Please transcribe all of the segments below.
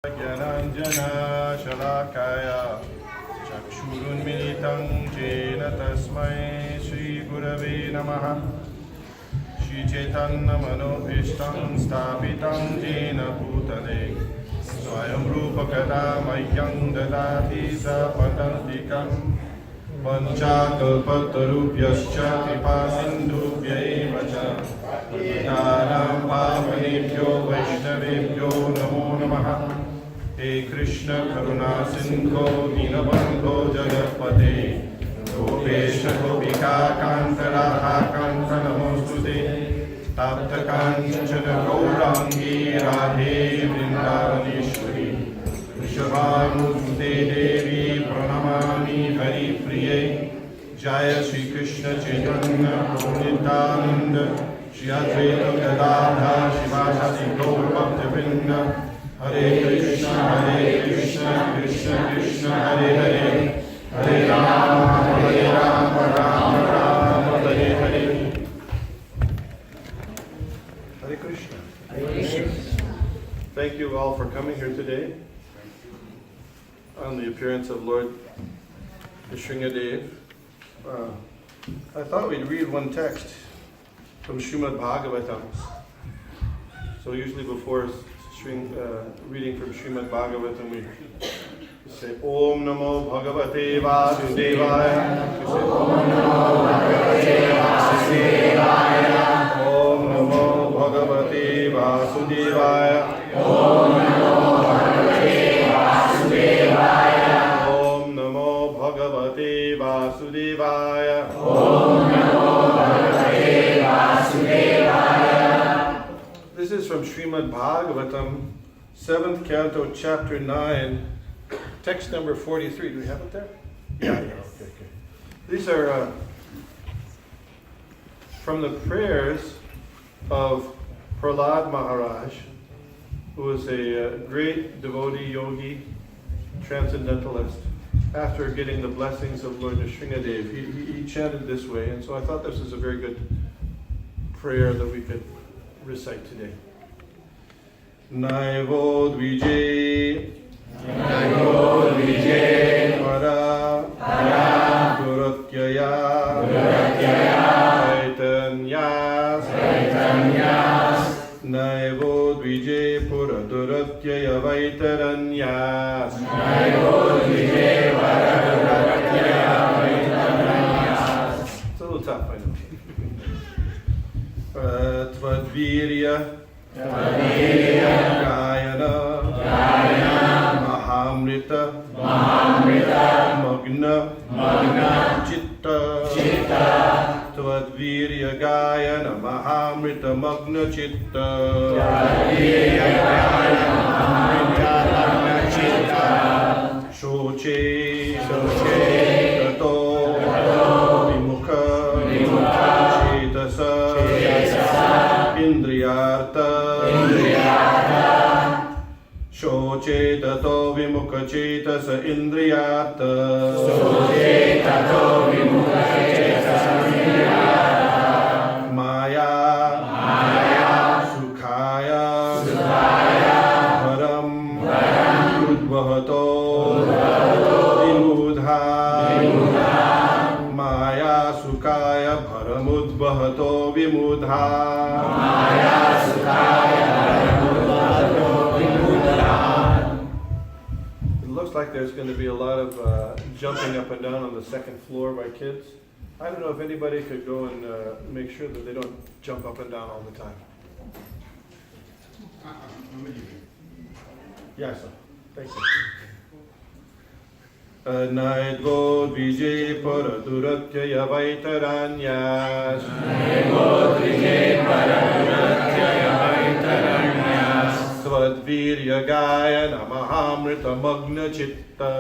Gyananjana Shalakaya Chakshurunmilitam Jena Tasmai Shri Gurave Namaha Shri Chaitanya Manobhishtam Sthapitam Jena Bhutale Swayam Rupa Kadamayyam Dadati Sapadantikam Panchakalpatarubhyascha Kripasindhubhya cha Patanam Pavanebhyo Vaishnavebhyo Namo Namaha He Krishna Karuna Sindho Dinabandho Jagatpate Gopesha Gopika Kanta Radha Kanta Namostute Tapta Kanchana Gaurangi Radhe Vrindavaneshwari Vrishabhanute Devi Pranamami Hari Priye Jaya Shri Krishna Chaitanya Prabhu Nityananda Shri Advaita Gadadhar Shivasasi Gaur Bhaktivinoda Hare Krishna Krishna Krishna Hare Hare Hare Rama Rama Rama Hare Hare Hare Krishna. Thank you all for coming here today on the appearance of Lord Vishnugada. I thought we'd read one text from Srimad Bhagavatam. So usually before reading from Srimad Bhagavatam, we say Om Namo Bhagavate Vasudevaya. We say Om Namo Bhagavate Vasudevaya. Om Namo Bhagavate Vasudevaya. Om Namo Bhagavate Vasudevaya. Om Namo Bhagavate Vasudevaya. Om Namo Bhagavate Vasudevaya. This is from Srimad Bhagavatam, 7th Canto, Chapter 9, text number 43. Do we have it there? Yeah, okay. These are from the prayers of Prahlad Maharaj, who was a great devotee, yogi, transcendentalist. After getting the blessings of Lord Nrsimhadev, he chanted this way, and so I thought this is a very good prayer that we could recite today. Naivo dvije para Duratyaya Vaitanyas Naivo dvije pura Duratyaya Vaitanyas It's a little tough, I know. Tvadvirya Gayana Mahamrita Magna Chitta Tvadvirya Gayana Mahamrita Magna Chitta Shoche Tato Vimukha Chetasa Indriyarta Shoche tato vimukha chetasa indriyarta Maya Sukhaya Bharam Udvahato Vimudha Maya Sukhaya Bharam Udvahato Vimudha Like there's going to be a lot of jumping up and down on the second floor by kids. I don't know if anybody could go and make sure that they don't jump up and down all the time. Yes, sir. Thank you. Naidvo dvije para Duratyaya Vaitaranyas Naidvo dvije para Duratyaya Vaitaranyas Svadvirya Gayana Mahamrita Magna Chitta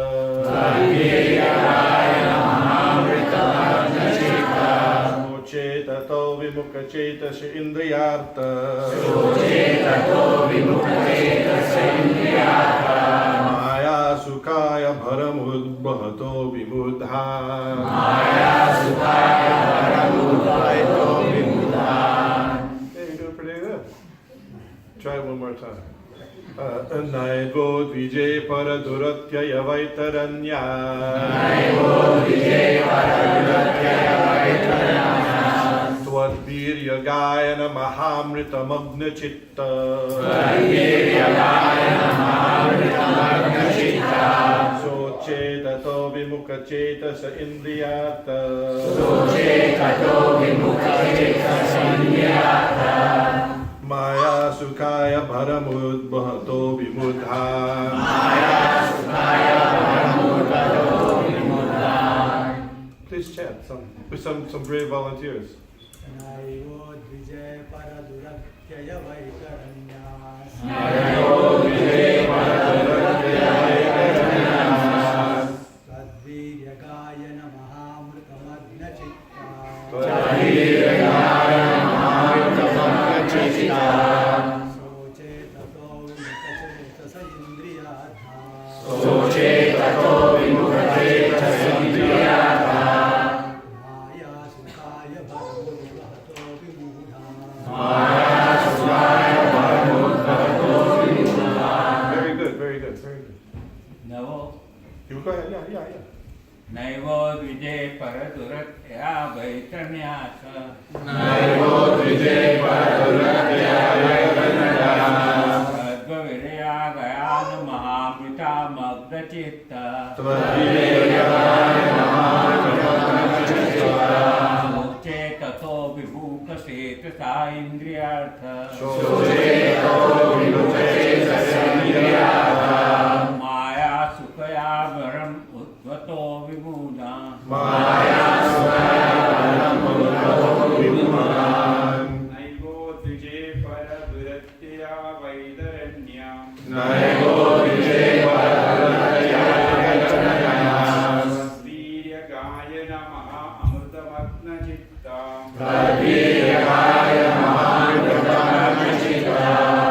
Svadvirya Gayana Mahamrita Magna Chitta Sochetato Vimukha Chetasa Indriyarta Sochetato Vimukha Chetasa Indriyarta Maya Sukhaya Bharam Udvahato Vimudha Maya Sukhaya Bharam Udvahato Vimudha. Hey, you're doing pretty good. Try it one more time. Naivo Vijay Paraduratya Vaitaranya. Twadvirya Gayana Mahamrita Magna Chitta. Soche Tato Vimuka Cheta Sa Indriyata. Maya Sukaya Bharamud Bhato Vimudha. Please chant with some brave volunteers. Very good. Navo. You go ahead, yeah. Naivo Vijay Paraduratya Vaitanyasa. Sadvavirya Gayana Mahamrita Magna Chitta. Soche Tato Vibhuka Seta Sa Indriyartha. Maya Sukaya Varam Udvato Vimudha. Naivo Vijay Paraduratya Vaitaranya. Virya Gayana Maha Amrutamatna Chitta.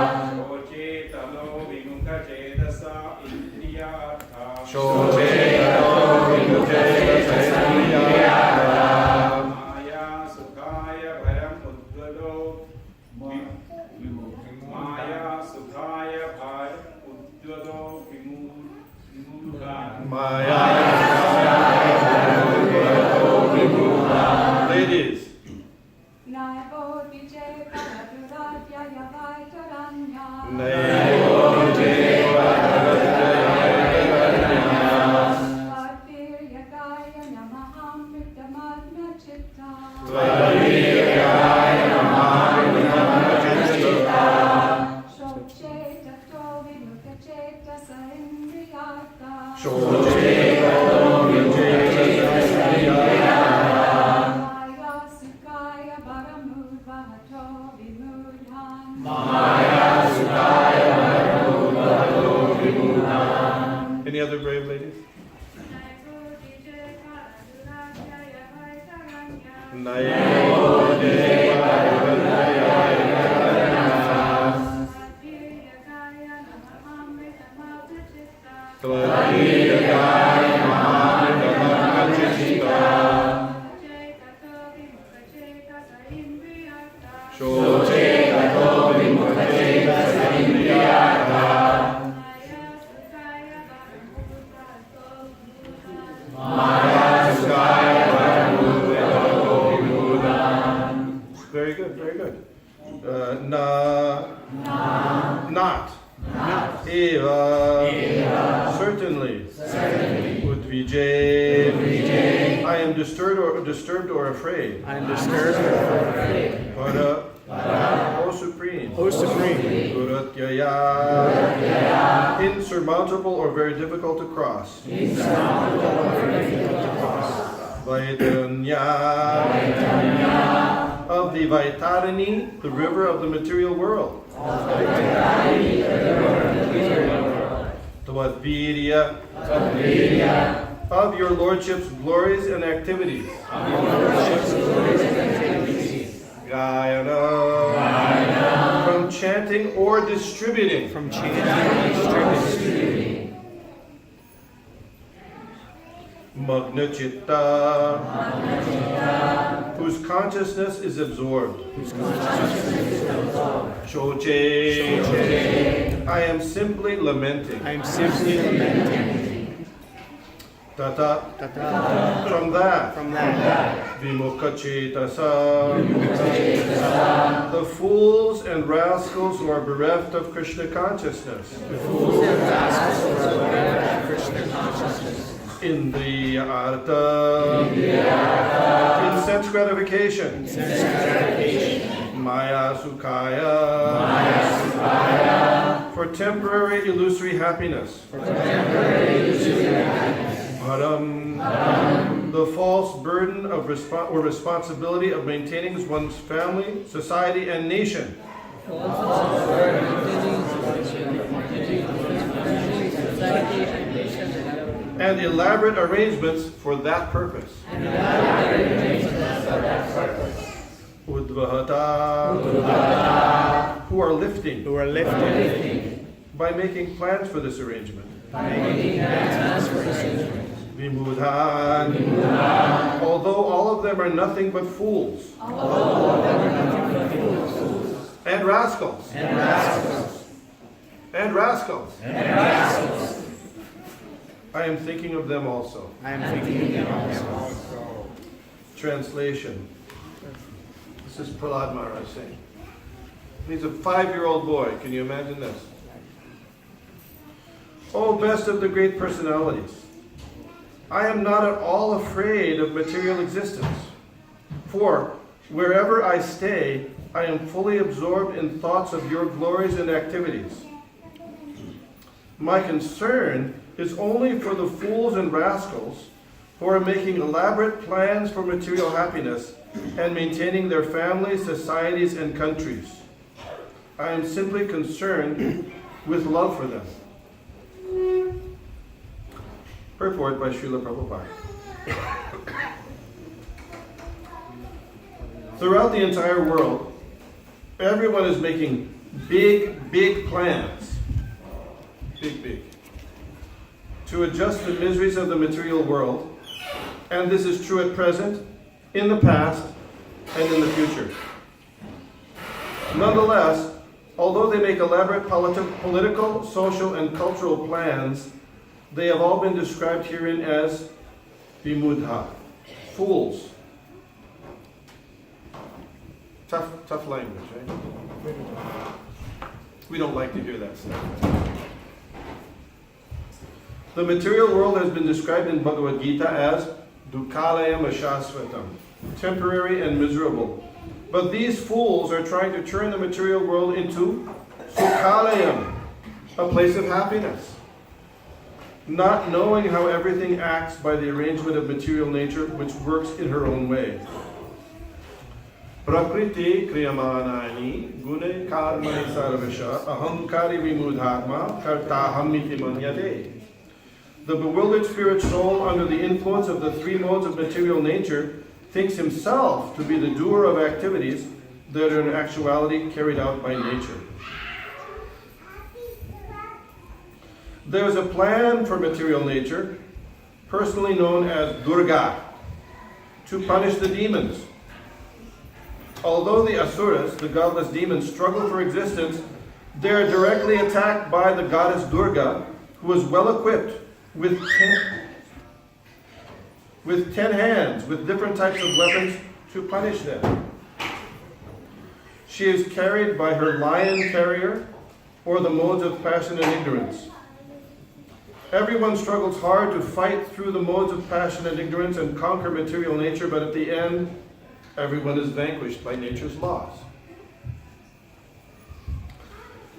Soche Talo Vimuka Chetasa Indriyartha. Maya Sukaya Varam Udvato Maya Sukaya Varam Udvato Vimudha. Ladies. Naivo Vijay Paraduratya Vaitaranya. Twadvirya Gayana Mahamrita Magna Chitta. Soche Tato Vimuka Cheta Sa Indriyata. Maya Sukaya Bharamud Bhato Vimudhan. Any other brave ladies? Naivo Vijay Paraduratya Vaitaranya. Twadvirya Gayana Mahamrita Magna Chitta. Soche Tato Vimuka Cheta Sa Indriyata. Maya Sukaya Bharamud Bhato Vimudhan. Very good. Not. Eva. Certainly. Udvijay. I am disturbed or afraid. Para. O Supreme. Duratyaya. Insurmountable or very difficult to cross. Vaitanya. Of the Vaitarani, the river of the material world. Twadvirya. Of your lordship's glories and activities. Gayana. From chanting or distributing. Magna Chitta. Whose consciousness is absorbed. Choche. I am simply lamenting. I am simply lamenting. Tata. Tata. From that. From that. Vimukachetasa. The fools and rascals who are bereft of Krishna consciousness. The fools and rascals who are bereft of Krishna consciousness. Indriya artha. In sense gratification. Maya sukhaya. For temporary illusory happiness. Haram. The false burden of responsibility of maintaining one's family, society, and nation. And elaborate arrangements for that purpose. Udvahata. Who are lifting. By making plans for this arrangement. Vimudhan. Although all of them are nothing but fools. And rascals. I am thinking of them also. Translation. This is Prahlad Maharaj saying. He's a 5-year-old boy. Can you imagine this? Oh, best of the great personalities. I am not at all afraid of material existence. For wherever I stay, I am fully absorbed in thoughts of your glories and activities. My concern is only for the fools and rascals who are making elaborate plans for material happiness and maintaining their families, societies, and countries. I am simply concerned with love for them. Purport by Srila Prabhupada. Throughout the entire world, everyone is making big plans. Big. To adjust the miseries of the material world, and this is true at present, in the past, and in the future. Nonetheless, although they make elaborate political, social, and cultural plans, they have all been described herein as vimudha, fools. Tough language, right? We don't like to hear that stuff. The material world has been described in Bhagavad Gita as dukkalayam ashasvatam, temporary and miserable. But these fools are trying to turn the material world into sukhalayam, a place of happiness, not knowing how everything acts by the arrangement of material nature, which works in her own way. Prakriti kriyamanani gune karmani sarvasha ahankari vimudhatma kartahamiti manyate. The bewildered spirit soul, under the influence of the 3 modes of material nature, thinks himself to be the doer of activities that are in actuality carried out by nature. There is a plan for material nature, personally known as Durga, to punish the demons. Although the Asuras, the godless demons, struggle for existence, they are directly attacked by the goddess Durga, who is well equipped with 10 hands, with different types of weapons to punish them. She is carried by her lion carrier, or the modes of passion and ignorance. Everyone struggles hard to fight through the modes of passion and ignorance and conquer material nature, but at the end, everyone is vanquished by nature's laws.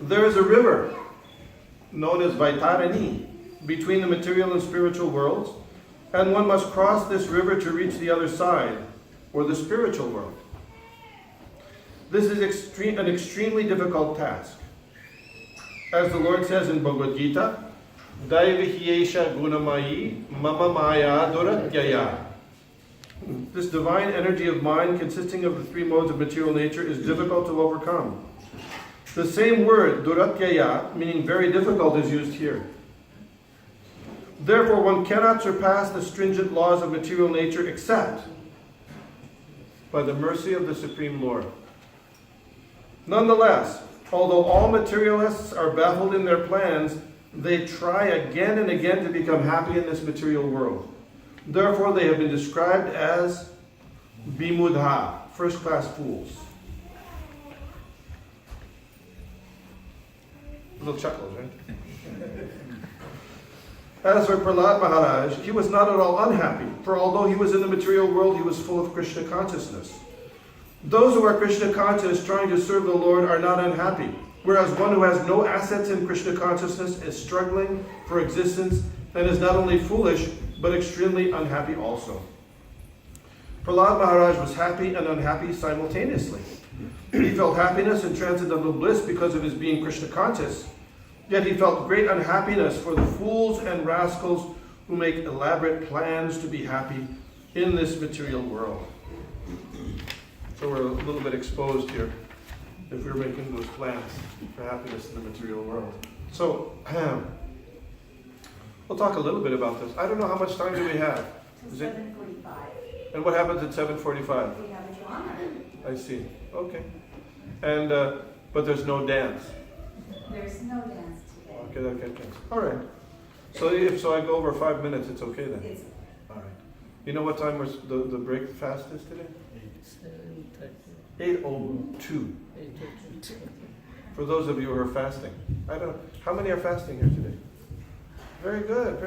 There is a river known as Vaitarani between the material and spiritual worlds, and one must cross this river to reach the other side, or the spiritual world. This is an extremely difficult task. As the Lord says in Bhagavad Gita, Daivihyesha gunamayi mama maya duratyaya. This divine energy of mind, consisting of the 3 modes of material nature, is difficult to overcome. The same word, duratyaya, meaning very difficult, is used here. Therefore, one cannot surpass the stringent laws of material nature except by the mercy of the Supreme Lord. Nonetheless, Although all materialists are baffled in their plans, they try again and again to become happy in this material world. Therefore, they have been described as bimudha, first-class fools. Little chuckles, right? As for Prahlad Maharaj, he was not at all unhappy, for although he was in the material world, he was full of Krishna consciousness. Those who are Krishna conscious trying to serve the Lord are not unhappy, whereas one who has no assets in Krishna consciousness is struggling for existence and is not only foolish, but extremely unhappy also. Prahlad Maharaj was happy and unhappy simultaneously. He felt happiness and transcendental bliss because of his being Krishna conscious, yet he felt great unhappiness for the fools and rascals who make elaborate plans to be happy in this material world. So we're a little bit exposed here if we're making those plans for happiness in the material world. So, we'll talk a little bit about this. I don't know how much time do we have. Till 7:45. And what happens at 7:45? We have a drama. I see. Okay. And but there's no dance. There's no dance today. Okay. All right. So if I go over 5 minutes, it's okay then. It's All right. You know what time the break fast is today? 8:02. For those of you who are fasting, how many are fasting here today? Very good.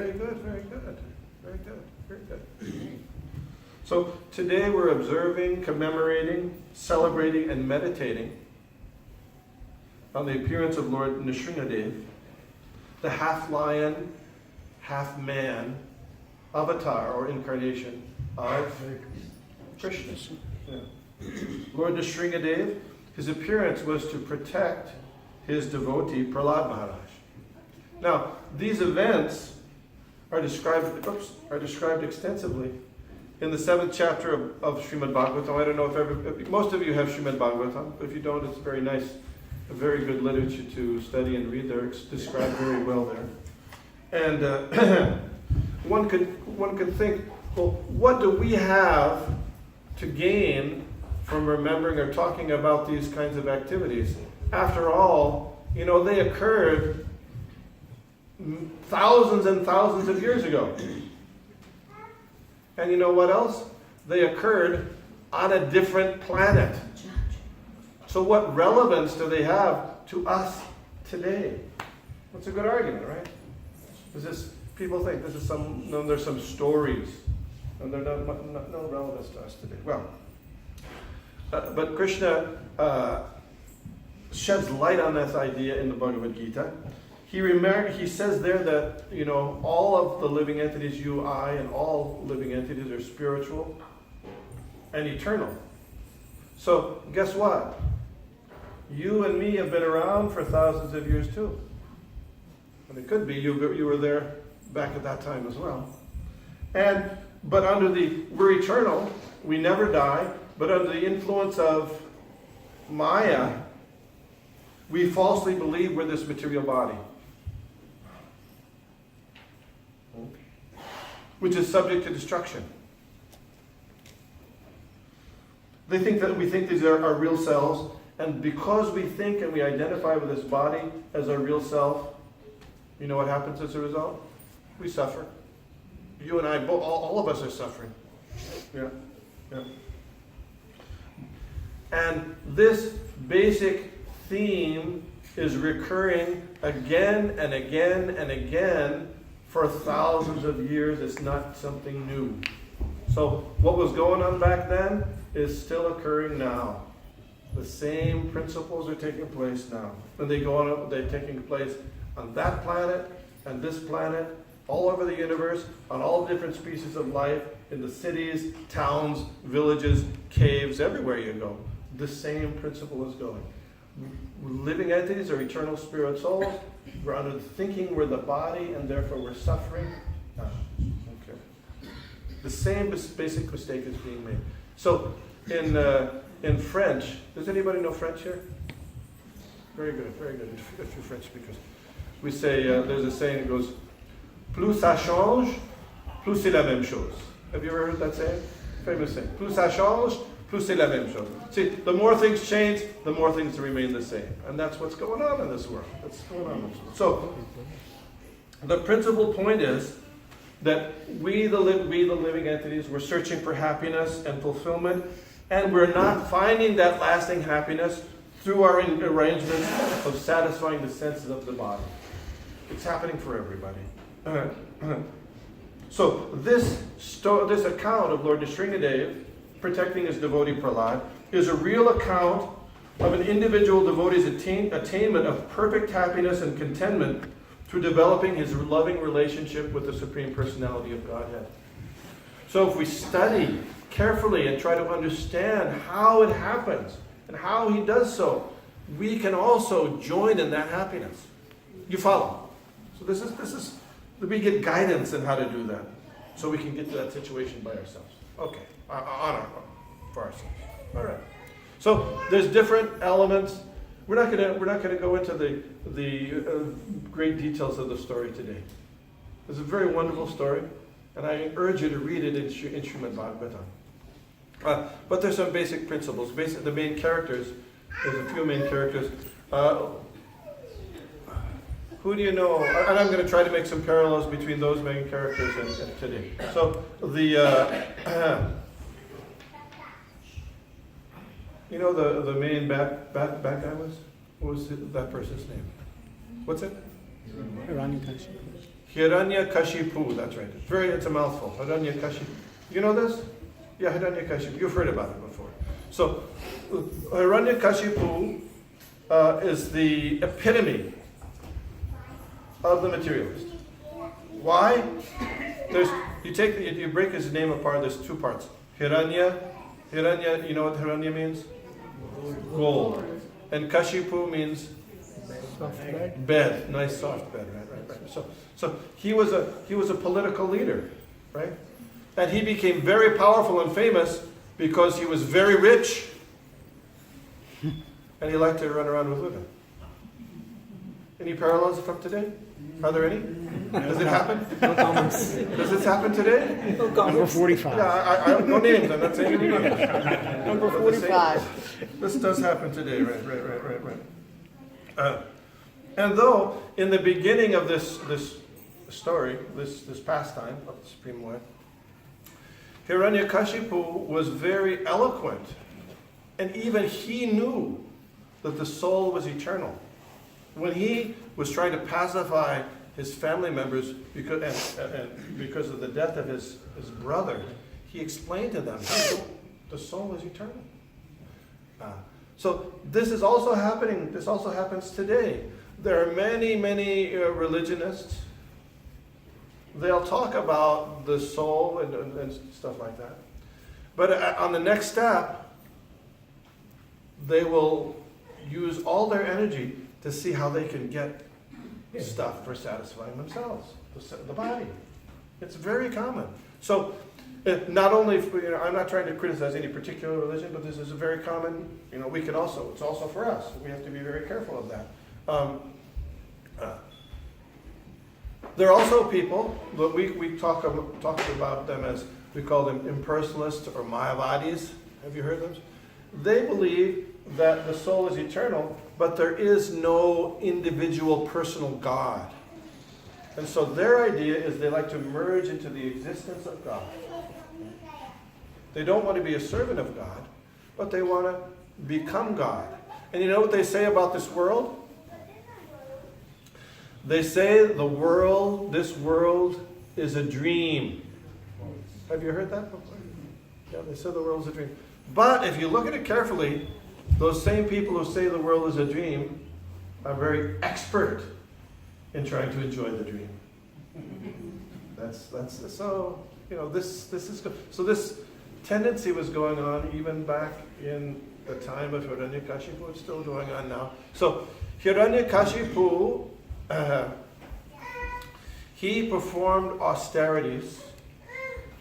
So today we're observing, commemorating, celebrating, and meditating on the appearance of Lord Narasimha, the half-lion, half-man avatar or incarnation of Krishna. Yeah. Lord Narasimha, his appearance was to protect his devotee Prahlad Maharaj. Now, these events are described extensively in the 7th chapter of Srimad Bhagavatam. I don't know if most of you have Srimad Bhagavatam. If you don't, it's very nice, a very good literature to study and read there. It's described very well there. And one could think, well, what do we have to gain from remembering or talking about these kinds of activities? After all, they occurred thousands and thousands of years ago. And you know what else? They occurred on a different planet. So what relevance do they have to us today? That's a good argument, right? People think there's some stories, and they're no relevance to us today. Well, but Krishna sheds light on this idea in the Bhagavad Gita. He says there that, all of the living entities, you, I, and all living entities are spiritual and eternal. So, guess what? You and me have been around for thousands of years too. And it could be you were there back at that time as well. But we're eternal, we never die, but under the influence of Maya, we falsely believe we're this material body, which is subject to destruction. We think these are our real selves, and because we think and we identify with this body as our real self, you know what happens as a result? We suffer. You and I, all of us are suffering. Yeah. And this basic theme is recurring again and again and again for thousands of years. It's not something new. So what was going on back then is still occurring now. The same principles are taking place now. And they're taking place on that planet and this planet, all over the universe, on all different species of life, in the cities, towns, villages, caves, everywhere you go. The same principle is going. Living entities are eternal spirit souls. We're under the thinking we're the body, and therefore we're suffering. Okay. The same basic mistake is being made. So, in French, does anybody know French here? Very good. A few French speakers. We say, there's a saying that goes, plus ça change, plus c'est la même chose. Have you ever heard that saying? Famous saying. Plus ça change, Plus c'est la même chose. See, the more things change, the more things remain the same. And that's what's going on in this world. That's going on in this world. So, the principal point is that we the living entities, we're searching for happiness and fulfillment, and we're not finding that lasting happiness through our arrangements of satisfying the senses of the body. It's happening for everybody. So this account of Lord Nrsingadev protecting his devotee Prahlad is a real account of an individual devotee's attainment of perfect happiness and contentment through developing his loving relationship with the Supreme Personality of Godhead. So if we study carefully and try to understand how it happens and how he does so, we can also join in that happiness. You follow? So this is we get guidance in how to do that, so we can get to that situation by ourselves. Okay, for ourselves. All right. So there's different elements. We're not gonna go into the great details of the story today. It's a very wonderful story, and I urge you to read it in Srimad Bhagavatam. But there's some basic principles. The main characters. There's a few main characters. Who do you know? And I'm going to try to make some parallels between those main characters and today. So you know the main bad guy was? What was that person's name? What's it? Hiranyakashipu. That's right. It's a mouthful. Hiranyakashipu. You know this? Yeah, Hiranyakashipu. You've heard about it before. So Hiranyakashipu is the epitome of the materialist. Why? You break his name apart. There's two parts. Hiranya. You know what Hiranya means? Gold. And Kashipu means bed. Nice soft bed. Right. So he was a political leader, right? And he became very powerful and famous because he was very rich, and he liked to run around with women. Any parallels from today? Are there any? Does it happen? No comments. Does this happen today? No comments. Number 45. Yeah, I no names. I'm not saying any names. Number 45. This does happen today, right. And though in the beginning of this story, this pastime of the Supreme Lord, Hiranyakashipu was very eloquent, and even he knew that the soul was eternal. When he was trying to pacify his family members because of the death of his brother, he explained to them the soul is eternal. So this is also happening. This also happens today. There are many religionists. They'll talk about the soul and stuff like that. But on the next step, they will use all their energy to see how they can get stuff for satisfying themselves, the body. It's very common. So not only, I'm not trying to criticize any particular religion, but this is a very common, it's also for us. We have to be very careful of that. There are also people, but we talk about them as, we call them impersonalists or Mayavadis. Have you heard of them? They believe that the soul is eternal, but there is no individual personal God. And so their idea is they like to merge into the existence of God. They don't want to be a servant of God, but they want to become God. And you know what they say about this world? They say this world is a dream. Have you heard that before? Yeah, they say the world is a dream. But if you look at it carefully, those same people who say the world is a dream are very expert in trying to enjoy the dream. So this is good. So this tendency was going on even back in the time of Hiranyakashipu. It's still going on now. So Hiranyakashipu, he performed austerities,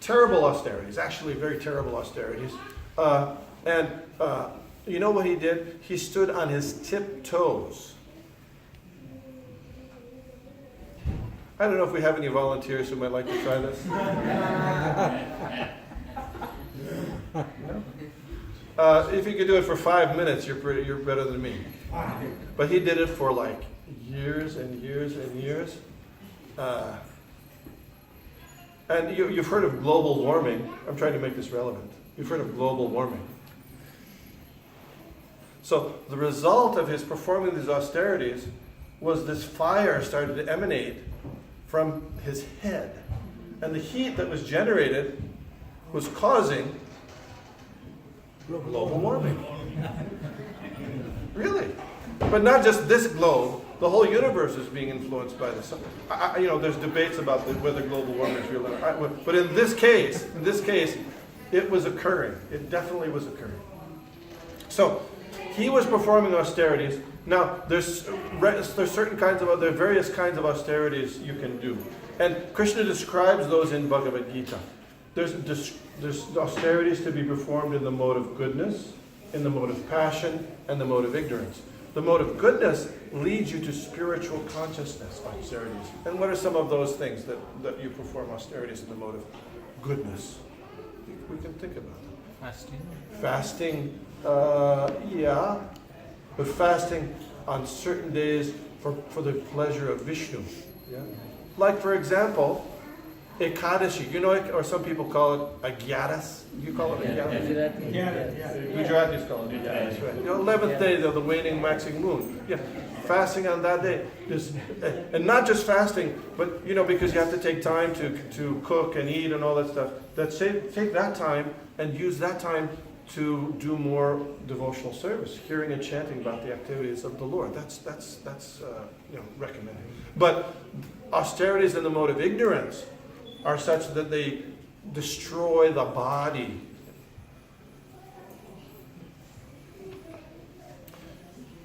terrible austerities, actually very terrible austerities. And you know what he did? He stood on his tiptoes. I don't know if we have any volunteers who might like to try this. No? if you could do it for 5 minutes, you're better than me. But he did it for like years and years and years. And you've heard of global warming. I'm trying to make this relevant. You've heard of global warming. So the result of his performing these austerities was this fire started to emanate from his head. And the heat that was generated was causing global warming. Really. But not just this globe. The whole universe is being influenced by the sun. There's debates about whether global warming is real or not. But in this case, it was occurring. It definitely was occurring. So he was performing austerities. Now, there's various kinds of austerities you can do. And Krishna describes those in Bhagavad Gita. There's austerities to be performed in the mode of goodness, in the mode of passion, and the mode of ignorance. The mode of goodness leads you to spiritual consciousness, austerities. And what are some of those things that you perform austerities in the mode of goodness? We can think about them. Fasting. Fasting, yeah. But fasting on certain days for the pleasure of Vishnu. Yeah. Like, for example, Ekadashi, or some people call it Agyadas. You call it Agyadas? Gujaratis call it Agyadas, right? 11th day of the waning waxing moon. Yeah, fasting on that day. And not just fasting, but, because you have to take time to cook and eat and all that stuff. Take that time and use that time to do more devotional service, hearing and chanting about the activities of the Lord. That's recommended. But austerities in the mode of ignorance are such that they destroy the body.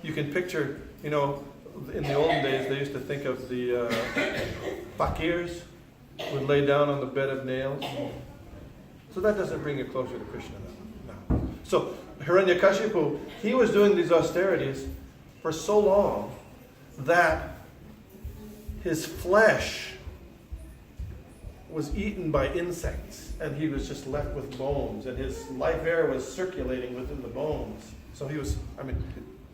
You can picture, in the olden days, they used to think of the fakirs would lay down on the bed of nails. So that doesn't bring you closer to Krishna, no. So Hiranyakashipu, he was doing these austerities for so long that his flesh was eaten by insects, and he was just left with bones, and his life air was circulating within the bones. So he was,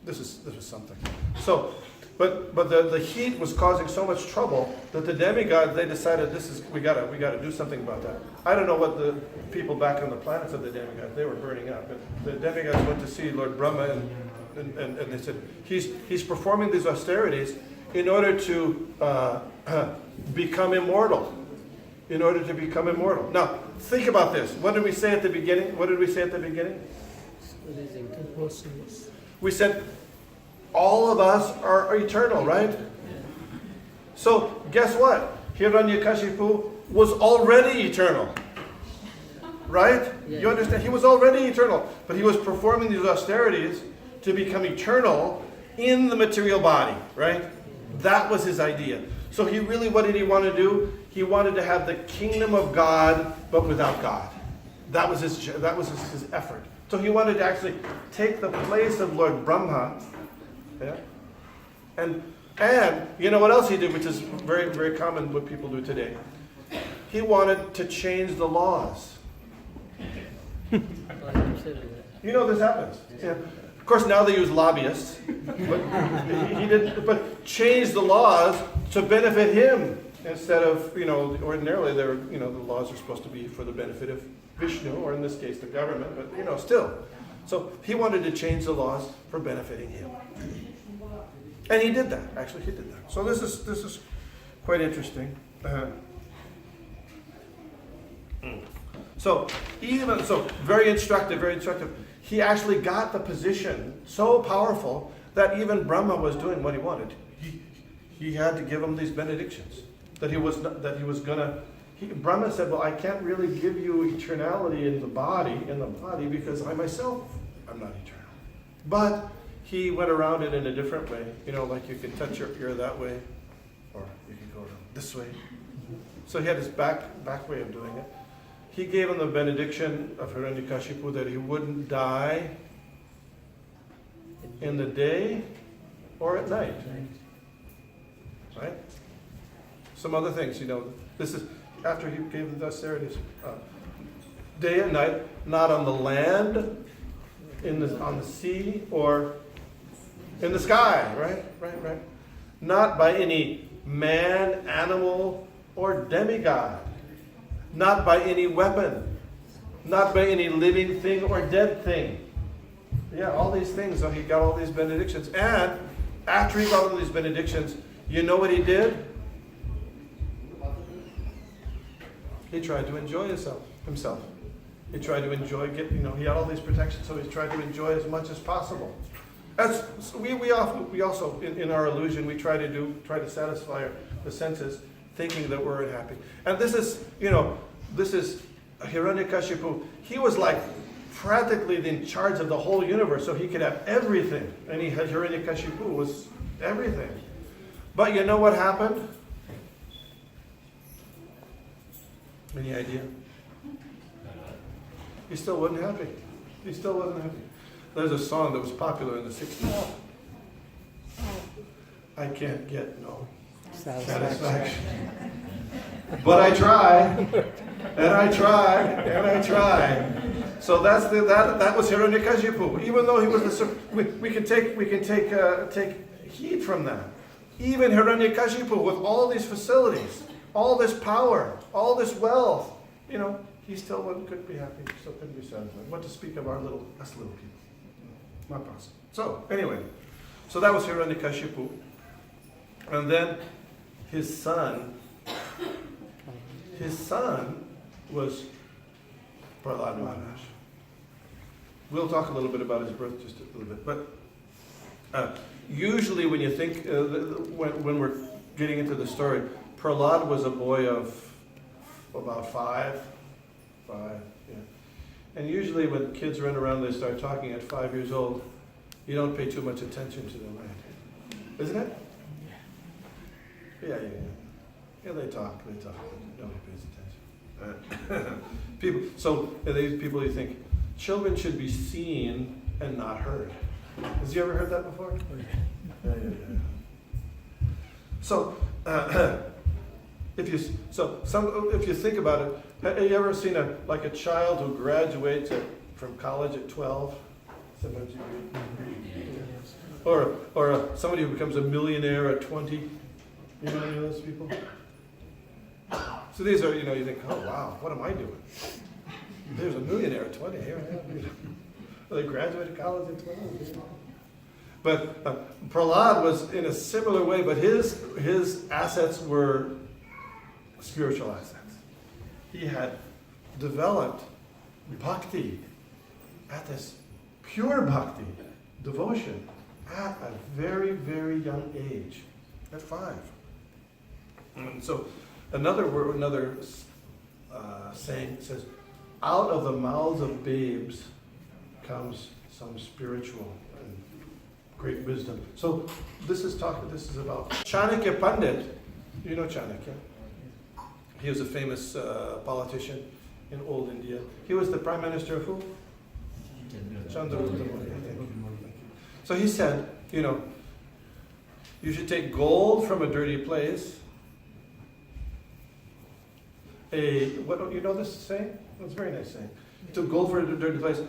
this was something. So, but the heat was causing so much trouble that the demigods, they decided we gotta do something about that. I don't know what the people back on the planets of the demigods, they were burning up. And the demigods went to see Lord Brahma, and they said, he's performing these austerities in order to become immortal. In order to become immortal. Now, think about this. What did we say at the beginning? We said all of us are eternal, right? So, guess what? Hiranyakashipu was already eternal. Right? You understand? He was already eternal. But he was performing these austerities to become eternal in the material body, right? That was his idea. So what did he want to do? He wanted to have the kingdom of God, but without God. That was his effort. So he wanted to actually take the place of Lord Brahma. Yeah? And you know what else he did, which is very, very common what people do today? He wanted to change the laws. This happens. Yeah. Of course, now they use lobbyists, but change the laws to benefit him instead of, ordinarily the laws are supposed to be for the benefit of Vishnu, or in this case the government, but still. So he wanted to change the laws for benefiting him. And he did that, actually he did that. So this is quite interesting. So very instructive. He actually got the position so powerful that even Brahma was doing what he wanted. He had to give him these benedictions. Brahma said, well, I can't really give you eternality in the body because I myself am not eternal. But he went around it in a different way. Like you can touch your ear that way, or you can go this way. So he had his back way of doing it. He gave him the benediction of Hiranyakashipu that he wouldn't die in the day or at night. Right? Some other things, this is after he gave the austerities. Day and night, not on the land, on the sea or in the sky, right? Not by any man, animal, or demigod. Not by any weapon. Not by any living thing or dead thing. Yeah, all these things. So he got all these benedictions. And after he got all these benedictions, you know what he did? He tried to enjoy himself. He tried to enjoy, he had all these protections, so he tried to enjoy as much as possible. We also, in our illusion, we try to satisfy the senses, thinking that we're unhappy. And this is Hiranyakashipu. He was like practically in charge of the whole universe, so he could have everything. And Hiranyakashipu was everything. But you know what happened? Any idea? He still wasn't happy. There's a song that was popular in the 60s. I can't get no satisfaction. But I try, and I try, and I try. So that was Hiranyakashipu. Even though he was we can take heed from that. Even Hiranyakashipu, with all these facilities, all this power, all this wealth, he still couldn't be happy. Still couldn't be satisfied. What to speak of us little people? Not possible. So anyway, that was Hiranyakashipu, and then his son was Prahlad Maharaj. We'll talk a little bit about his birth just a little bit, but usually when you think when we're getting into the story, Prahlad was a boy of about five, yeah. And usually when kids run around, they start talking at 5 years old. You don't pay too much attention to them, right? Isn't it? Yeah. Yeah, they talk. Nobody pays attention. People, you think children should be seen and not heard. Has you ever heard that before? Yeah. So, if you think about it, have you ever seen a child who graduates from college at 12? Sometimes you read. Or somebody who becomes a millionaire at 20. You know any of those people? So these are, you think, oh wow, what am I doing? There's a millionaire at 20. Here I am. They graduated college at 12. But Prahlad was in a similar way, but his assets were spiritual assets. He had developed bhakti, at this pure bhakti, devotion, at a very, very young age, at 5. And so another saying says, out of the mouths of babes comes some spiritual and great wisdom. So this is about Chanakya Pandit. You know Chanakya. He was a famous politician in old India. He was the prime minister of who? Chandragupta Maurya. So he said, you should take gold from a dirty place. You know this saying? It's a very nice saying. You took gold from a dirty place.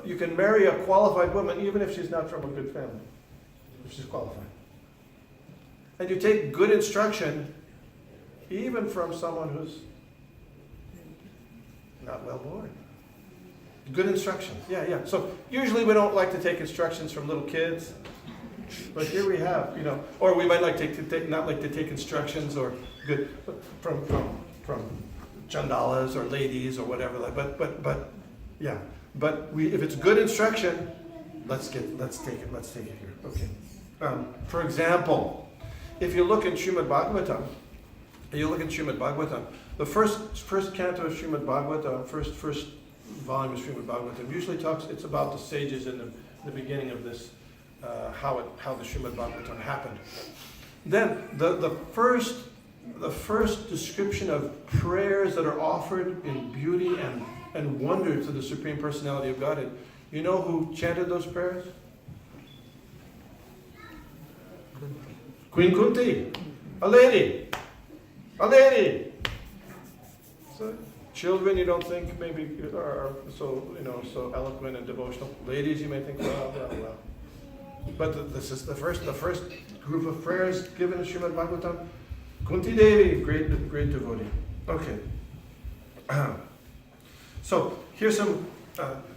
You can marry a qualified woman even if she's not from a good family, if she's qualified. And you take good instruction even from someone who's not well born. Good instruction. Yeah. So usually we don't like to take instructions from little kids, but here we have, or we might like not like to take instructions or good from chandalas or ladies or whatever. But yeah. But if it's good instruction, let's take it here. Okay. For example, if you look in Srimad Bhagavatam, the first canto of Srimad Bhagavatam, first volume of Srimad Bhagavatam usually it's about the sages in the beginning of this, how the Srimad Bhagavatam happened. Then the first description of prayers that are offered in beauty and wonder to the Supreme Personality of Godhead. You know who chanted those prayers? Queen Kunti, a lady. So Children, you don't think maybe are so, so eloquent and devotional. Ladies, you may think, well. But this is the first group of prayers given in Srimad Bhagavatam. Kunti Devi, great devotee. Okay. So here's some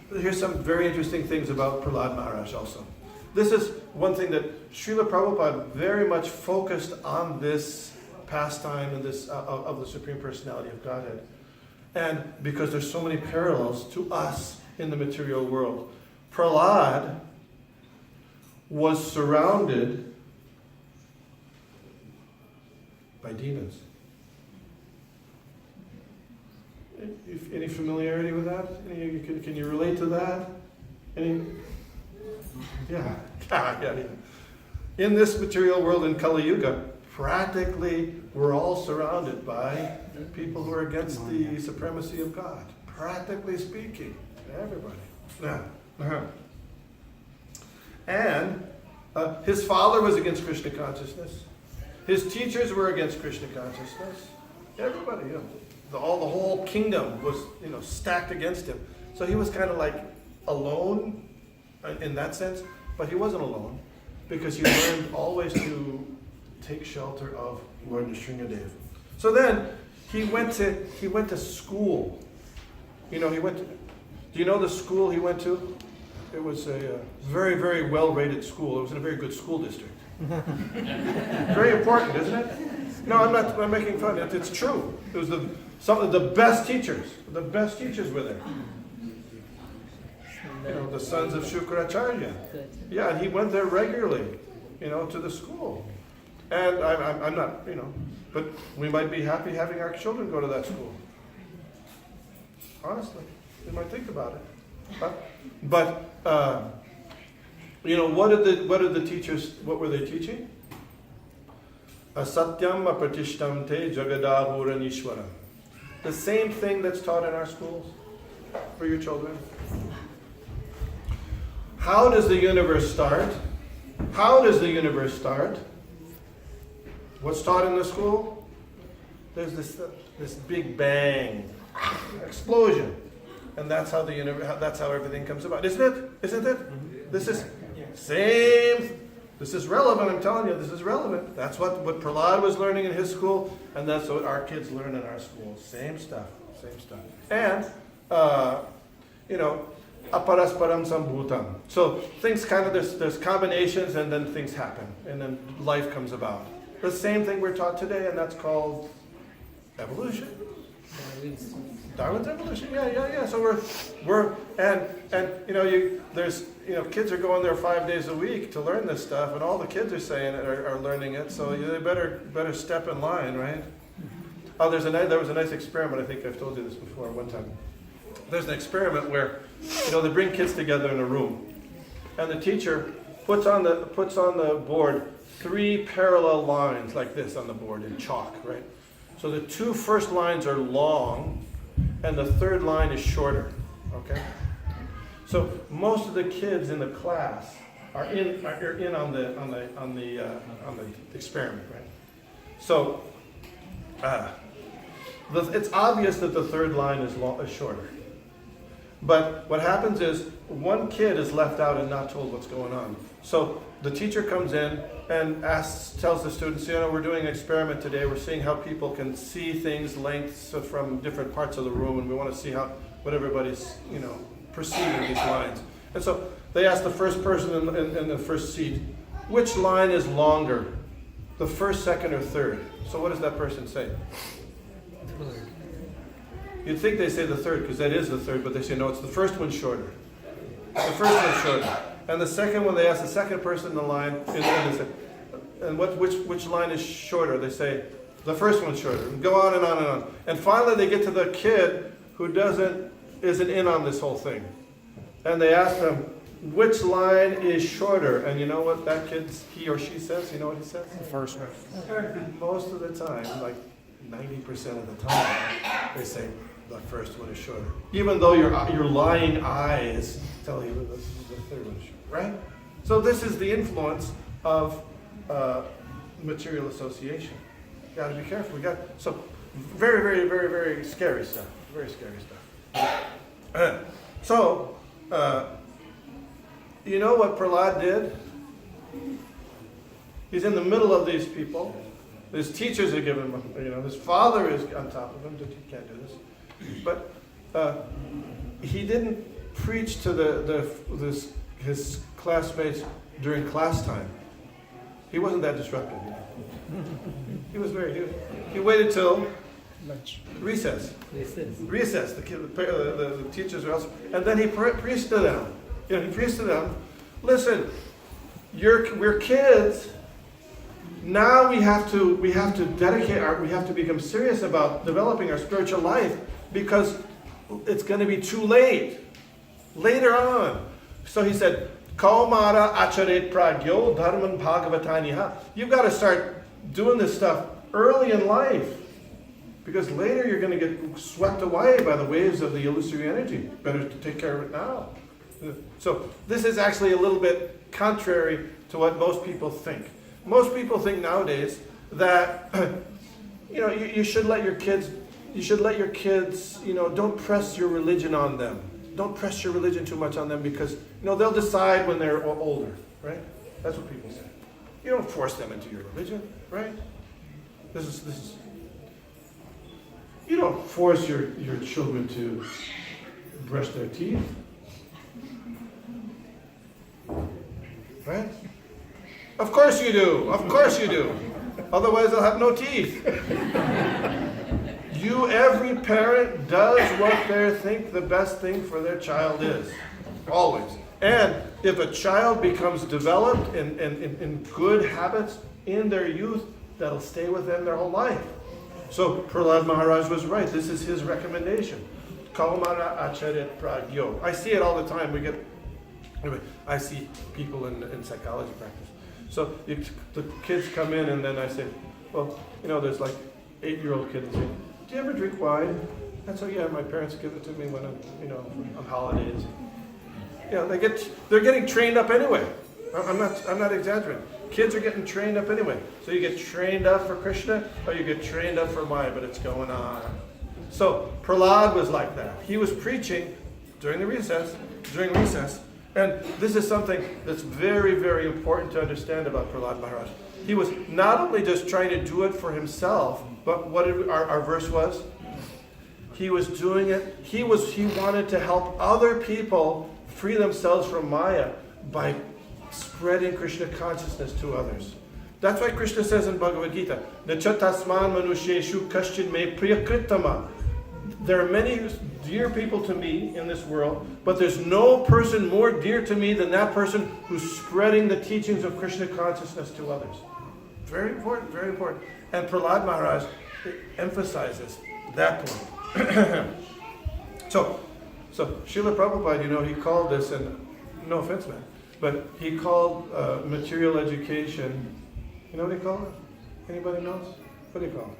very interesting things about Prahlad Maharaj also. This is one thing that Srila Prabhupada very much focused on, this pastime and this of the Supreme Personality of Godhead. And because there's so many parallels to us in the material world. Prahlad was surrounded by demons. Any familiarity with that? Can you relate to that? Yeah. In this material world in Kali Yuga, practically we're all surrounded by people who are against the supremacy of God. Practically speaking, everybody. Yeah. And his father was against Krishna consciousness. His teachers were against Krishna consciousness. Everybody, the whole kingdom was, stacked against him. So he was kind of like alone in that sense, but he wasn't alone because he learned always to take shelter of Lord Narasimha. So then he went to school. Do you know the school he went to? It was a very, very well-rated school. It was in a very good school district. Very important, isn't it? No, I'm making fun. It's true. It was some of the best teachers. The best teachers were there. The sons of Shukracharya. Yeah, and he went there regularly, to the school. And I'm not, but we might be happy having our children go to that school. Honestly, we might think about it. But what were they teaching? Asatyam apratishtam te jagadahura. The same thing that's taught in our schools for your children. How does the universe start? What's taught in the school? There's this big bang, explosion, and that's how everything comes about, isn't it? Mm-hmm. This is same. This is relevant. I'm telling you, this is relevant. That's what Prahlad was learning in his school, and that's what our kids learn in our school. Same stuff. And aparasparam sambhutam. So things kind of there's combinations, and then things happen, and then life comes about. The same thing we're taught today, and that's called evolution. Darwin's evolution. Yeah. So we're there's kids are going there 5 days a week to learn this stuff, and all the kids are saying it are learning it. So they better step in line, right? Oh, there was a nice experiment. I think I've told you this before one time. There's an experiment where they bring kids together in a room, and the teacher puts on the board 3 parallel lines like this on the board in chalk, right? So the 2 first lines are long, and the 3rd line is shorter. Okay. So most of the kids in the class are in on the experiment, right? So it's obvious that the 3rd line is shorter. But what happens is one kid is left out and not told what's going on. So the teacher comes in and tells the students, we're doing an experiment today. We're seeing how people can see things, lengths from different parts of the room, and we want to see what everybody's, perceiving these lines. And so they ask the first person in the first seat, which line is longer, the first, second, or third? So what does that person say? You'd think they say the third, because that is the third, but they say, no, it's the first one shorter. The first one's shorter. And the second one, they ask the second person in the line, and which line is shorter? They say, the first one's shorter. And go on and on and on. And finally they get to the kid who isn't in on this whole thing. And they ask them, which line is shorter? And you know what that he or she says? You know what he says? The first one. Most of the time, like 90% of the time, they say the first one is shorter. Even though your lying eyes tell you that this is the third one is shorter, right? So this is the influence of material association. Got to be careful. So very, very, very, very scary stuff. Very scary stuff. So, you know what Prahlad did? He's in the middle of these people. His teachers are giving him, his father is on top of him. He can't do this. But he didn't preach to his classmates during class time. He wasn't that disruptive. He waited till recess. Recess. The teachers are also, and then he preached to them. He preached to them. Listen, we're kids. Now we have to dedicate we have to become serious about developing our spiritual life, because it's going to be too late later on. So he said, Kaumara acharet pragyo dharman bhagavataniha. You've got to start doing this stuff early in life, because later you're going to get swept away by the waves of the illusory energy. Better to take care of it now. So this is actually a little bit contrary to what most people think. Most people think nowadays that you should let your kids, don't press your religion on them. Don't press your religion too much on them, because they'll decide when they're older, right? That's what people say. You don't force them into your religion, right? This is. You don't force your children to brush their teeth, right? Of course you do. Of course you do. Otherwise they'll have no teeth. Every parent does what they think the best thing for their child is. Always. And if a child becomes developed in good habits in their youth, that'll stay with them their whole life. So Prahlad Maharaj was right. This is his recommendation. Kaumara acharet pragyo. I see it all the time. I see people in psychology practice. So the kids come in, and then I say, well, there's like 8-year-old kids say, do you ever drink wine? And so, yeah, my parents give it to me when I'm, on holidays. They're getting trained up anyway. I'm not exaggerating. Kids are getting trained up anyway. So you get trained up for Krishna, or you get trained up for Maya, but it's going on. So Prahlad was like that. He was preaching during recess, and this is something that's very, very important to understand about Prahlad Maharaj. He was not only just trying to do it for himself, but what our verse was? He was doing it, he wanted to help other people free themselves from Maya by spreading Krishna consciousness to others. That's why Krishna says in Bhagavad Gita, Nachatasman manusheshu kaschin me priyakritama. There are many dear people to me in this world, but there's no person more dear to me than that person who's spreading the teachings of Krishna consciousness to others. Very important, very important. And Prahlad Maharaj emphasizes that point. So Srila Prabhupada, he called this, and no offense, man, but he called material education, you know what he called it? Anybody knows? What do you call it?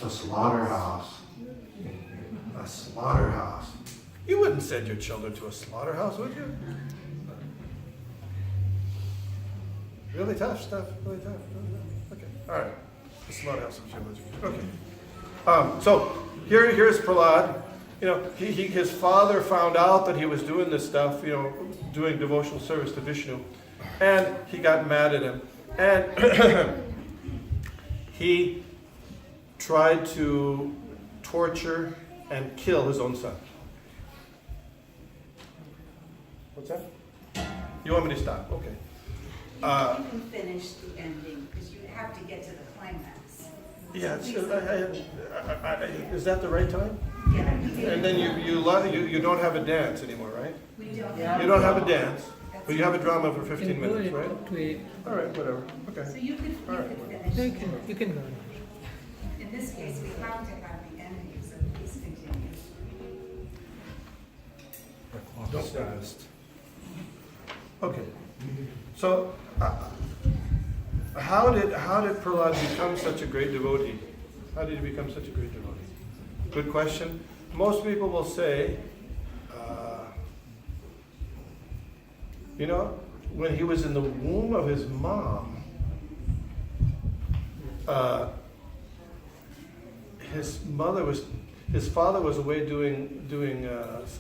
A slaughterhouse. A slaughterhouse. You wouldn't send your children to a slaughterhouse, would you? Really tough stuff. Really tough. Okay. All right. The slaughterhouse of Shivaji. Okay. So here's Prahlad. His father found out that he was doing this stuff. Doing devotional service to Vishnu, and he got mad at him, and he tried to torture and kill his own son. What's that? You want me to stop? Okay. You can finish the ending, because you have to get to the climax. Yeah. Is that the right time? Yeah. And then you don't have a dance anymore, right? We don't. You don't have a dance, but you have a drama for 15 minutes, right? All right, whatever. So Okay. you could finish. You can go. In this case, we have to have the ending, so please continue. Don't fast. Okay. So, how did Prahlad become such a great devotee? How did he become such a great devotee? Good question. Most people will say, when he was in the womb of his mom, his mother was, his father was away doing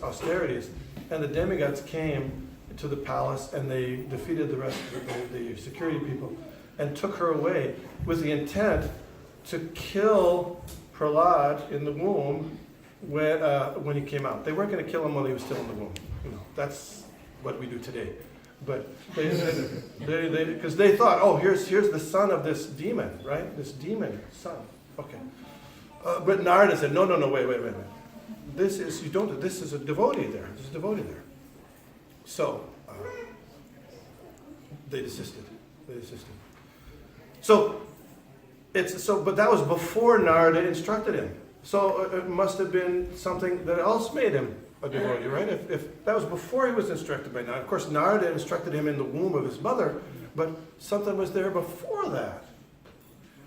austerities, and the demigods came to the palace and they defeated the rest of the security people and took her away with the intent to kill Prahlad in the womb when he came out. They weren't going to kill him while he was still in the womb. That's what we do today. But because they thought, oh, here's the son of this demon, right? This demon son. Okay. But Narada said, no, wait. This is a devotee there. There's a devotee there. So they desisted. But that was before Narada instructed him. So it must have been something that else made him a devotee, right? If that was before he was instructed by Narada. Of course, Narada instructed him in the womb of his mother, but something was there before that.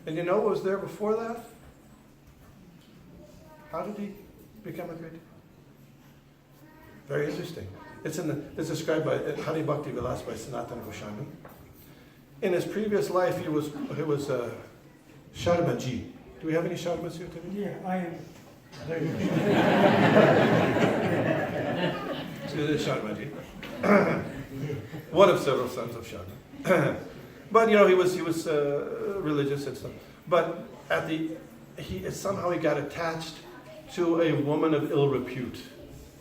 And you know what was there before that? How did he become a great devotee? Very interesting. It's described by Hari Bhakti Vilas by Sanatana Goswami. In his previous life, he was Sharmaji. Do we have any Sharmas here today? Yeah, I am. There you go. So this is Sharmaji. One of several sons of Sharma. But he was religious and stuff. But somehow he got attached to a woman of ill repute.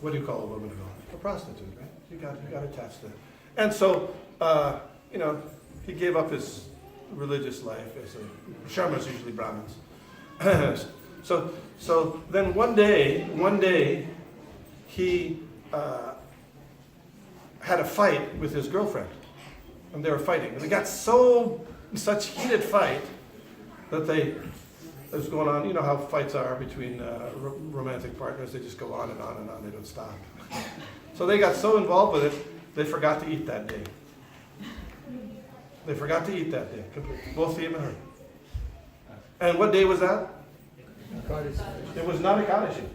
What do you call a woman of ill repute? A prostitute, right? He got attached to that. And so, he gave up his religious life. Sharmas are usually Brahmins. So then one day, he had a fight with his girlfriend, and they were fighting. And they got such heated fight that it was going on. You know how fights are between romantic partners; they just go on and on and on. They don't stop. So they got so involved with it, they forgot to eat that day. Completely. Both he and her. And what day was that? It was not Ekadashi.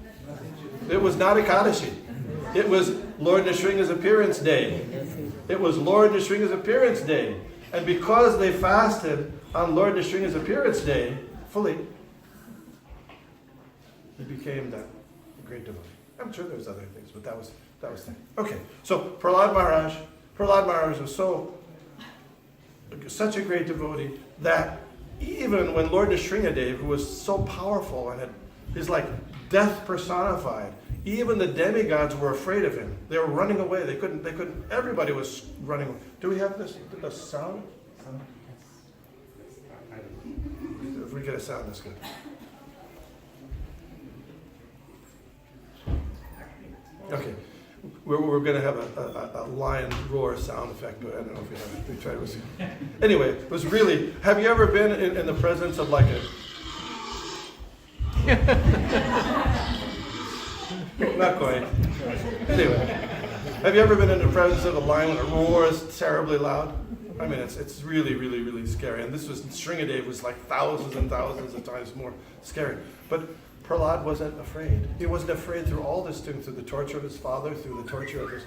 It was Lord Nrsimha's appearance day. And because they fasted on Lord Nrsimha's appearance day fully, he became that great devotee. I'm sure there's other things, but that was thing. Okay, so Prahlad Maharaj was such a great devotee that even when Lord Nrsimhadev, who was so powerful and he's like death personified, even the demigods were afraid of him. They were running away. They couldn't, everybody was running away. Do we have this sound? If we get a sound, that's good. Okay. We're going to have a lion roar sound effect, but I don't know if we have it. We tried it. Anyway, it was really, have you ever been in the presence of like not quite. Anyway, have you ever been in the presence of a lion when it roars terribly loud? I mean, it's really, really, really scary. And this was, Sringadev was like thousands and thousands of times more scary. But Prahlad wasn't afraid. He wasn't afraid through all this, through the torture of his father, through the torture of his,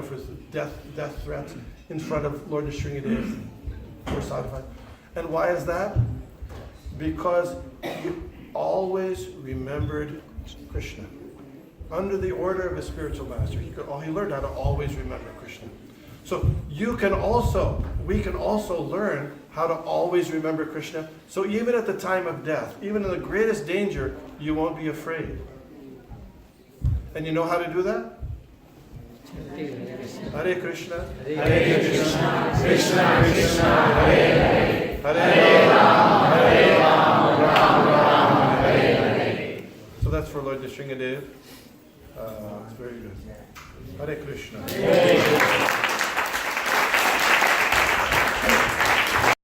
for his death threats in front of Lord Nrsimhadev. Personified. And why is that? Because he always remembered Krishna. Under the order of his spiritual master, he learned how to always remember Krishna. So we can also learn how to always remember Krishna. So even at the time of death, even in the greatest danger, you won't be afraid. And you know how to do that? Hare Krishna. Hare Krishna, Krishna Krishna, Hare Hare, Hare Rama, Rama Rama, Hare Hare. So that's for Lord Nrsimhadev. It's very good. Hare Krishna. Hare Krishna.